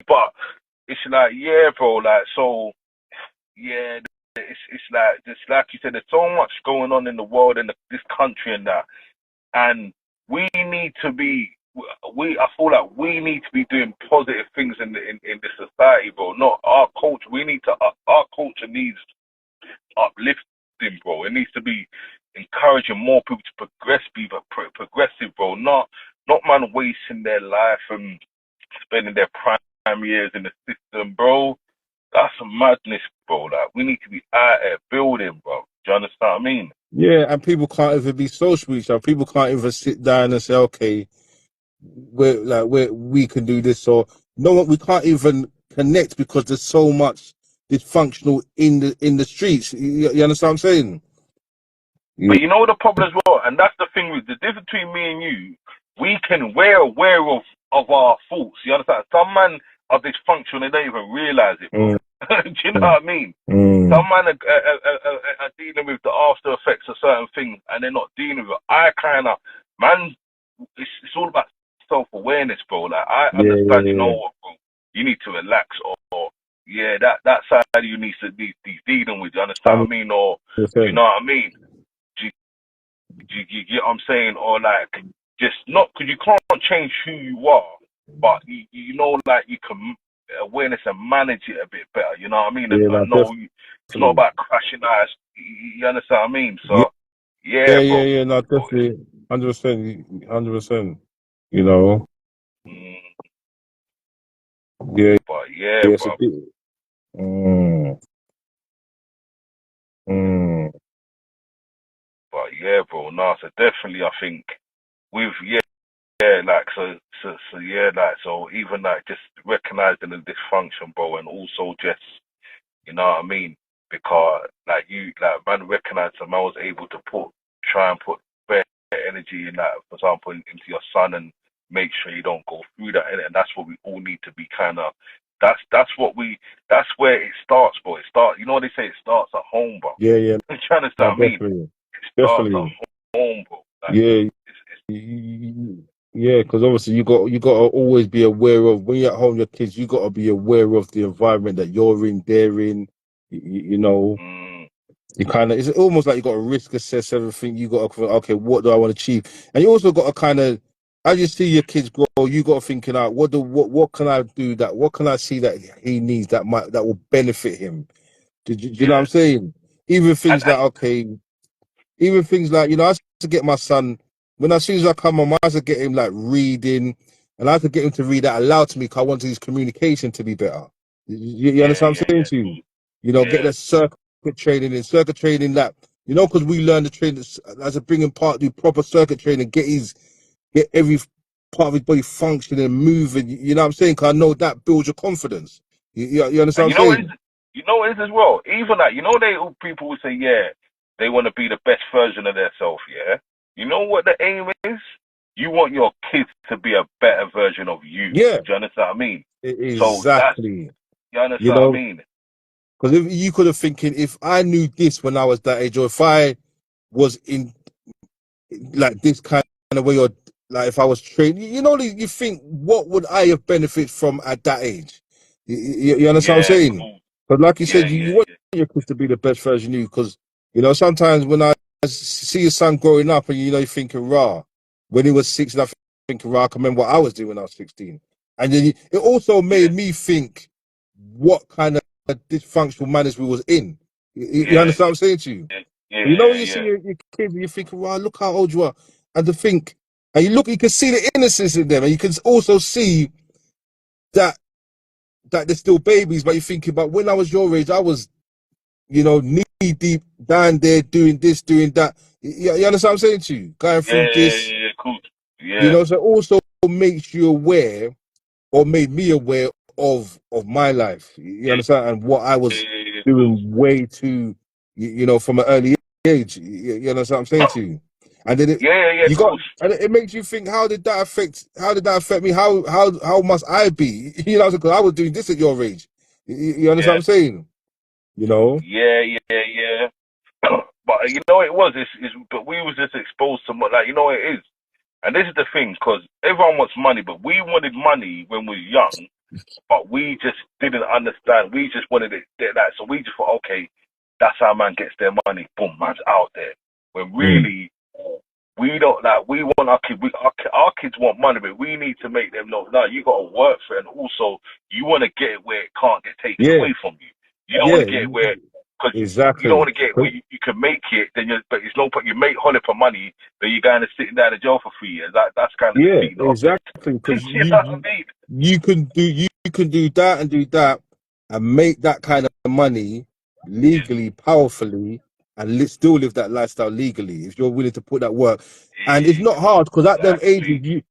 But it's like, yeah, bro, like, so, yeah, it's like you said, there's so much going on in the world and this country and that, and we need to be, I feel like we need to be doing positive things in the society, bro. Not our culture. We need to, our culture needs uplifting, bro. It needs to be encouraging more people to progress, be progressive, bro. Not man wasting their life and spending their prime years in the system, bro. That's some madness, bro. Like, we need to be out there building, bro. Do you understand what I mean? Yeah, and people can't even be social with each other. People can't even sit down and say, okay, we can do this, or no one, we can't even connect because there's so much dysfunctional in the streets. You understand what I'm saying? Yeah. But you know the problem as well, and that's the thing with the difference between me and you. We're aware of our faults. You understand? Some man are dysfunctional, they don't even realize it, bro. Mm, Do you know what I mean? mm, Some man are dealing with the after effects of certain things, and they're not dealing with it. I kind of, man, it's all about self awareness, bro. Like, I yeah, understand. You know yeah, what, bro? You need to relax, or yeah, that side of you needs to be dealing with. You understand yeah. what I mean? Or do you 100%. know what I mean? You get what I'm saying? Or like, just not, because you can't change who you are, but you know, like, you can awareness and manage it a bit better. You know what I mean? Yeah, no, And know it's not definitely. about crashing eyes. You understand what I mean? Yeah, So yeah, yeah, yeah, bro. yeah, no, Bro, definitely. 100%. 100%. You know, mm, yeah, but yeah, yeah, it's a bro. bit. Mm, mm, But yeah, bro. No, so definitely, I think with yeah, like, so yeah, like, so even like just recognizing the dysfunction, bro, and also just, you know what I mean? Because like, man, recognized that man was able to try and put better energy in that, for example, into your son, and make sure you don't go through that. And that's what we all need to be kind of. That's what that's where it starts, bro. It starts. You know what they say? It starts at home, bro. yeah, yeah, You understand no, what I mean? definitely. It starts Definitely. at home, bro. Like, Yeah, it's yeah, because obviously you got to always be aware of when you're at home, your kids. You got to be aware of the environment that you're in. They're in. You know, mm, you kind of. It's almost like you got to risk assess everything. You got to okay, what do I want to achieve? And you also got to kind of, as you see your kids grow, you got to thinking out what can I do that what can I see that he needs that will benefit him. Do you know what I'm yeah, saying? Even and things like okay. Even things like, I used to get my son, when as soon as I come home, I used to get him like reading, and I had to get him to read that aloud to me because I wanted his communication to be better. You yeah, understand what I'm saying yeah, to you? cool, Get yeah, that circuit training that, because we learn the training as a bringing part, do proper circuit training, get every part of his body functioning and moving. You know what I'm saying? Because I know that builds your confidence. You understand and what I'm saying? you know what it is as well. Even that, people would say, yeah, they want to be the best version of themselves. Yeah, you know what the aim is? You want your kids to be a better version of you. Yeah, Do you understand what I mean? So that's, exactly. you You understand what I know, mean? because if you could have thinking, if I knew this when I was that age, or if I was in like this kind of way, or like if I was trained, you think, what would I have benefited from at that age? You understand what I'm Yeah, saying? cool. But like you Yeah, said, yeah, you want yeah, your kids to be the best version of you, because sometimes when I see your son growing up, and you're thinking, rah, when he was 6, and I'm thinking, rah, I can remember what I was doing when I was 16, and then it also yeah, made me think what kind of dysfunctional manners we was in. You yeah, understand what I'm saying to you? yeah, yeah, When yeah, you see yeah, your kid, you think, wow, look how old you are. And to think, and you can see the innocence in them. And you can also see that they're still babies, but you're thinking, but when I was your age, I was, knee deep down there doing this, doing that. You understand what I'm saying to you? Going yeah, through yeah, this, yeah, cool. Yeah, so it also makes you aware, or made me aware of my life. You yeah, understand? And what I yeah, was yeah, yeah, cool. doing way too, from an early age. You understand what I'm saying to you? And then Yeah, yeah, yeah, cool. and it makes you think, how did that affect me? How must I be? Because I was doing this at your age. You understand what Yeah, I'm saying? You know? yeah, yeah, yeah. But you know it was, but we was just exposed to like, you know it is. And this is the thing, because everyone wants money, but we wanted money when we were young. but we just didn't understand. We just wanted it that, so we just thought, okay, that's how man gets their money. Boom, man's out there. When really, we don't like. We want our kids. Our kids want money, but we need to make them know. No, you got to work for it, and also you want to get it where it can't get taken Yeah, away from you. You don't want to yeah, get it where, because you don't exactly. want to get it where you can make it. Then but it's no point. You make holly for money, but you're going to sit down in jail for 3 years. That's kind of Yeah, defeating the object. exactly. Because You know what I mean? you can do that and do that and make that kind of money Yeah, legally, powerfully, and still live that lifestyle legally if you're willing to put that work. And it's not hard because at them ages exactly.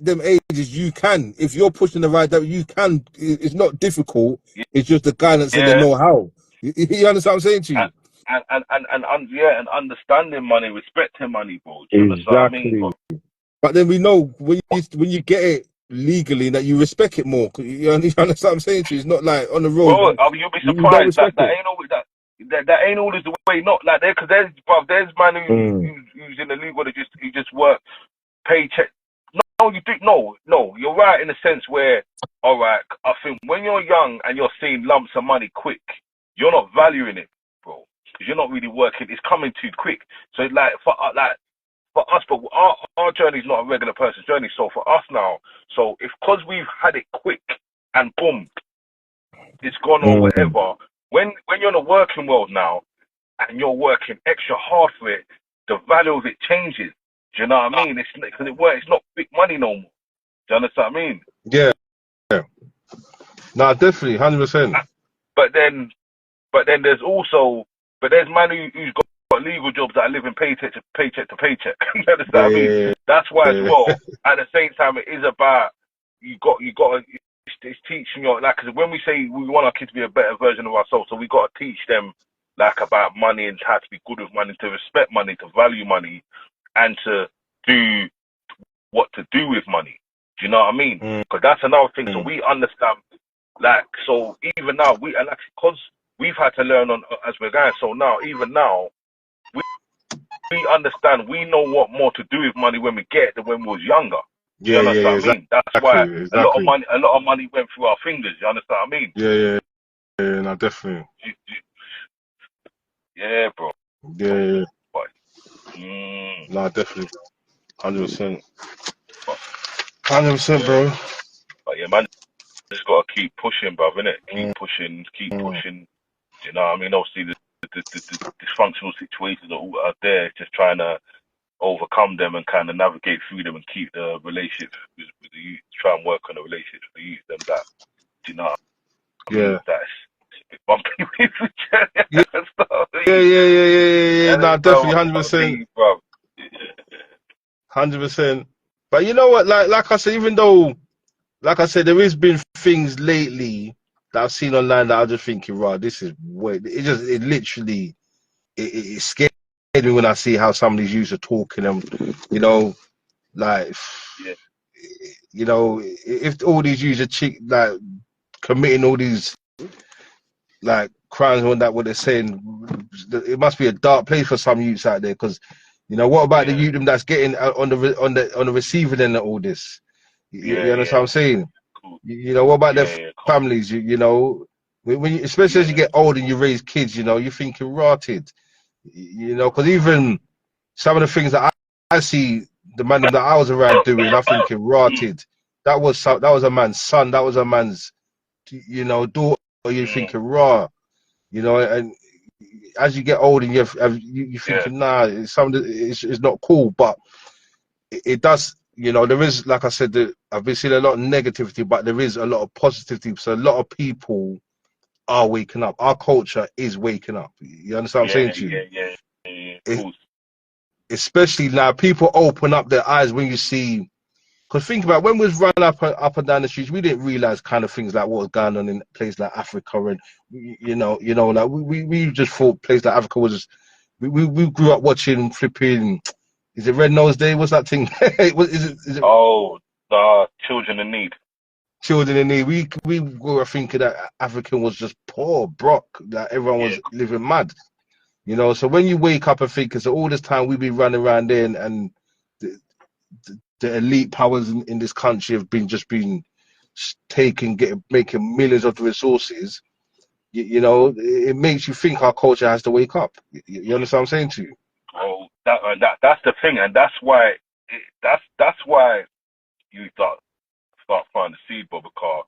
them ages you can, if you're pushing the right direction, you can. It's not difficult. It's just the guidance and the Yeah. know-how. You understand what I'm saying to you? And understanding money, respecting money, bro. Do you understand what I mean, Exactly. bro? But then we know when you get it legally that you respect it more. You understand what I'm saying to you? It's not like on the road Bro, I mean, you'll be you don't surprised that respect it. ain't always that ain't always the way. Not like there, because there's man Mm. who's in the league where he just work paycheck. No, you do no. You're right in the sense where, all right, I think when you're young and you're seeing lumps of money quick, you're not valuing it, bro, because you're not really working. It's coming too quick. So for us, but our journey is not a regular person's journey. So for us now, so if because we've had it quick and boom, it's gone or Mm. whatever. When you're in the working world now and you're working extra hard for it, the value of it changes. Do you know what I mean? It's because it's not big money no more. Do you understand what I mean? Yeah, yeah. No, definitely, 100%. But then, there's also, there's man who's got legal jobs that are living paycheck to paycheck to paycheck. You understand what I mean? Yeah, That's why as yeah, well. At the same time, it is about you got to. It's teaching you like, because when we say we want our kids to be a better version of ourselves, so we got to teach them like about money and how to be good with money, to respect money, to value money, and to do what to do with money. Do you know what I mean? mm. Because that's another thing. So Mm. we understand, like, so even now and like, because we've had to learn on as we're going. So now, even now, we understand. We know what more to do with money when we get it than when we was younger. Do you Yeah, yeah, understand yeah, what I mean? That's why a lot of exactly. money went through our fingers. You understand what I mean? Yeah, yeah, yeah, no, definitely. Yeah, bro. Yeah, yeah, But, mm, no, definitely. 100%. but 100%, yeah, bro. but yeah, man, just gotta keep pushing, bro, innit? Keep Mm. pushing, keep Mm. pushing. Do you know what I mean? Obviously, the dysfunctional situations are all out there. Just trying to overcome them and kind of navigate through them and keep the relationships with the youth. Try and work on the relationships with the youth. Them that, do you know what I mean? Yeah. That's a bit bumpy with each other Yeah, and stuff. yeah, yeah, yeah, yeah, yeah. Yeah, No, bro. definitely, 100%. Bro. 100%. But you know what? Like I said, even though, like I said, there has been things lately that I've seen online that I'm just thinking, right, this is way. It literally, it scared me when I see how some of these youths are talking. And you know, like, Yeah, you know, if all these youths are like committing all these like crimes on that, what they're saying, it must be a dark place for some youths out there. Because you know, what about the yeah, youth that's getting on the receiving end of all this? You yeah, understand what yeah. I'm saying? Cool. You know, what about their Yeah, yeah, cool. families? You know, especially as you Yeah, get older and you raise kids, you know, you're thinking rotted. You know, because even some of the things that I see the man that I was around doing, I'm thinking rotted. That was a man's son. That was a man's, you know, daughter. You're mm, thinking raw. You know, and as you get older, you're yeah, thinking, nah, it's not cool, but it does. You know, there is, like I said, I've been seeing a lot of negativity, but there is a lot of positivity. So a lot of people are waking up. Our culture is waking up. You understand what I'm yeah, saying to you? yeah, yeah, yeah. It, Cool. especially now, people open up their eyes when you see. Because think about when we was running up and down the streets, we didn't realize kind of things like what was going on in places like Africa, and like we just thought places like Africa was. We grew up watching flipping. Is it Red Nose Day? What's that thing? Is it Oh, children in need. Children in Need? We were thinking that African was just poor, broke, that everyone Yeah, was living mad. You know, so when you wake up and think, because all this time we be running around there, and the elite powers in this country have been just been making millions of the resources, you know, it makes you think our culture has to wake up. You understand what I'm saying to you? Bro, that's the thing, and that's why that's why you start finding the seed, bro, because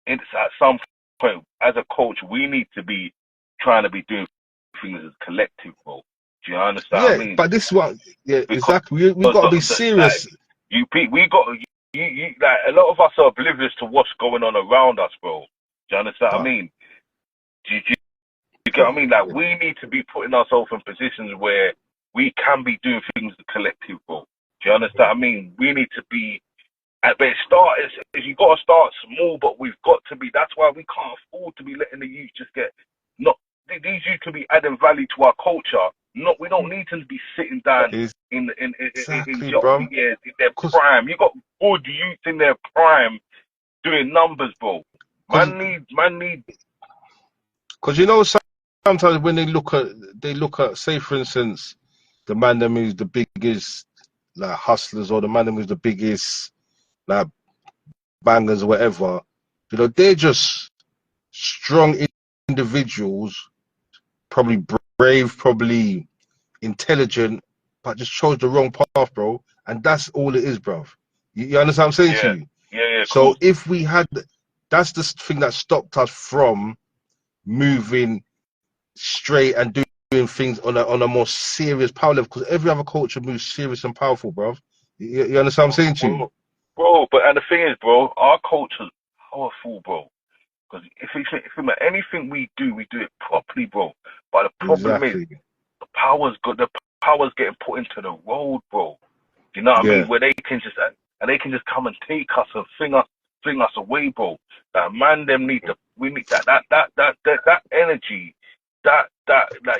it's at some point as a coach we need to be trying to be doing things as a collective, bro. Do you understand what I Yeah, mean? but this is what, yeah, Because exactly. We got to be like serious. we got you like a lot of us are oblivious to what's going on around us, bro. Do you understand what I But mean? Do you get what I mean? Like we need to be putting ourselves in positions where we can be doing things as a collective, bro. Do you understand what I mean? We need to be but you got to start small, but we've got to be. That's why we can't afford to be letting the youth just get. Not these youth can be adding value to our culture. Not we don't need to be sitting down in exactly, job bro. years in their Because prime. You got good youth in their prime doing numbers, bro. Man need. you know, sometimes when they look at, say for instance, the man them who's the biggest like hustlers, or the man them who's the biggest like bangers or whatever, you know, they're just strong individuals, probably brave, probably intelligent, but just chose the wrong path, bro. And that's all it is, bro. You understand what I'm saying to Yeah, you? yeah, So cool. if we had, that's the thing that stopped us from moving straight and doing things on a more serious power level, because every other culture moves serious and powerful, bro. You understand what I'm saying to you? Bro. But and the thing is, bro, our culture's powerful, bro. Because if anything we do it properly, bro. But the problem is, Exactly. the power's getting put into the road, bro. You know what I mean? Yeah. Where they can just come and take us and fling us away, bro. That man, we need that energy, that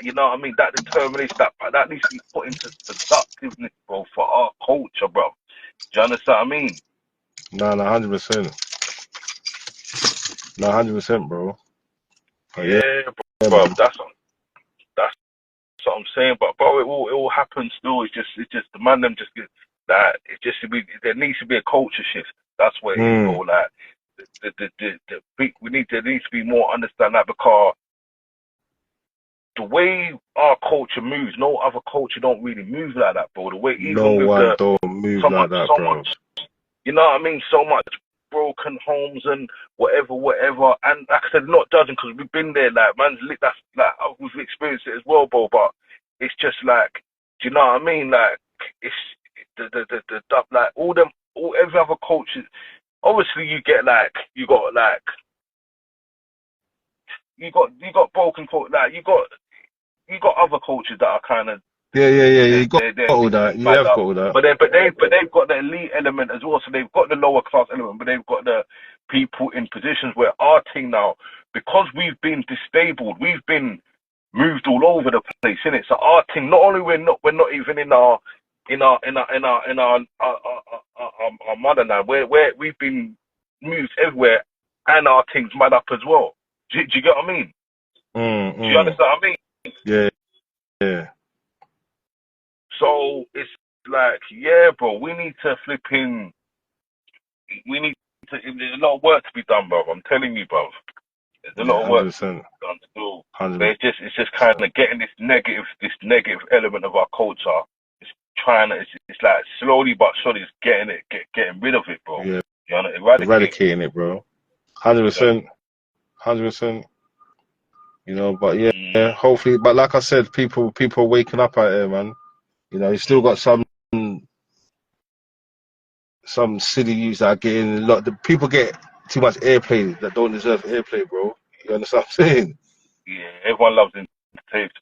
you know what I mean? That determination, that needs to be put into productiveness, bro, for our culture, bro. Do you understand what I mean? No, 100%. No, 100%, bro. But yeah, Yeah, yeah, bro. man. That's what I'm saying. But bro, it will happen still. It's just the man them just get that. There needs to be a culture shift. That's what it is, bro. Mm, Like there needs to be more understand that, because the way our culture moves, no other culture don't really move like that, bro. The way no even with one the don't move so like much that, so bro. much you know what I mean? So much broken homes and whatever. And like I said, not judging because we've been there. Like, that's like we've experienced it as well, bro. But it's just like, do you know what I mean? Like, it's like every other culture. Obviously, you got broken culture. Like, you got other cultures that are kind of Yeah. You got they're all that. You bad have got up. all that. But they've got the elite element as well. So they've got the lower class element, but they've got the people in positions where our team now, because we've been disabled, we've been moved all over the place, innit? So our team, not only we're not even in our motherland, where we've been moved everywhere, and our team's mad up as well. Do you get what I mean? Do you Mm. understand what I mean? Yeah, yeah. So it's like, yeah, bro, we need to flip in. We need there's a lot of work to be done, bro. I'm telling you, bro. There's a Yeah, lot of work to be 100%. done still. But 100%. it's just kind of getting this negative element of our culture. It's like slowly but surely it's getting rid of it, bro. Yeah, You know, eradicate. eradicating it, bro. You know? 100%. 100%. You know, but yeah, Mm, hopefully, but like I said, people are waking up out here, man. You know, you still got some silly youths that are getting a lot. The people get too much airplay that don't deserve airplay, bro. You understand what I'm saying? yeah, everyone loves to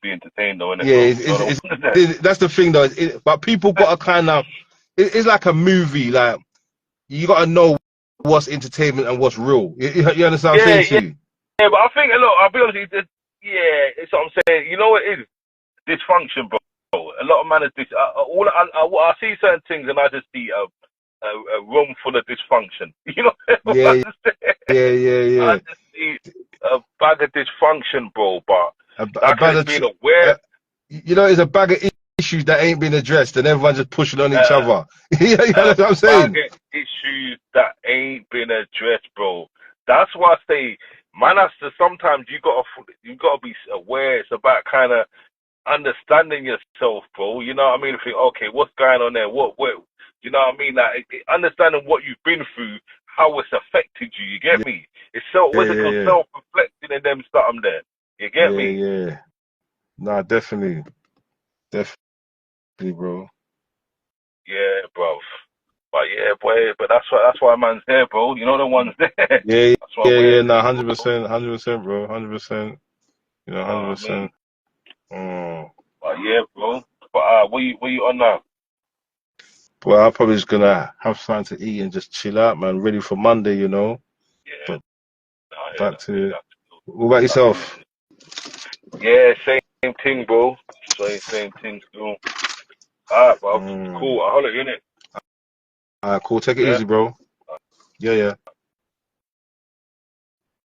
be entertained, though, innit, Yeah, bro? No, no, that's the thing, though. But people got to kind of, it's like a movie. Like you got to know what's entertainment and what's real. You understand what I'm yeah, saying to yeah, you? yeah. But I think, look, I'll be honest with you. Yeah, it's what I'm saying. You know what it is? Dysfunction, bro. A lot of man is this. I see certain things and I just see a room full of dysfunction. You know what Yeah, I'm saying? I yeah. just see a bag of dysfunction, bro. But A like I said, bag it's of, being aware. you know, it's a bag of issues that ain't been addressed, and everyone's just pushing on each Uh, other. You know what I'm man saying? get issues that ain't been addressed, bro. That's why I say, man, has to sometimes you gotta be aware. It's about kind of understanding yourself, bro. You know what I mean? Think, okay, what's going on there? What? You know what I mean? Like understanding what you've been through, how it's affected you. You get Yeah, me? It's self, yeah, what's it yeah, called? yeah, Self-reflecting and them something there. You get yeah, me? yeah. Nah, definitely, bro. Yeah, bro. But yeah, boy. But that's why man's there, bro. You know the ones there. Yeah, That's why yeah, we're yeah. there, Nah, bro. 100%, 100%, bro, 100%. You know, You know what I mean? 100%. Mm. But yeah, bro. But what you on now? Well, I'm probably just gonna have something to eat and just chill out, man. Ready for Monday, you know. Yeah, But I hear back that. to That's cool. what about That's cool. yourself? Yeah, same thing, bro. Same thing, still. Alright, bro. Mm. Cool. I'll holler at you in it. All right, cool. Take it Yeah. easy, bro. Yeah, yeah.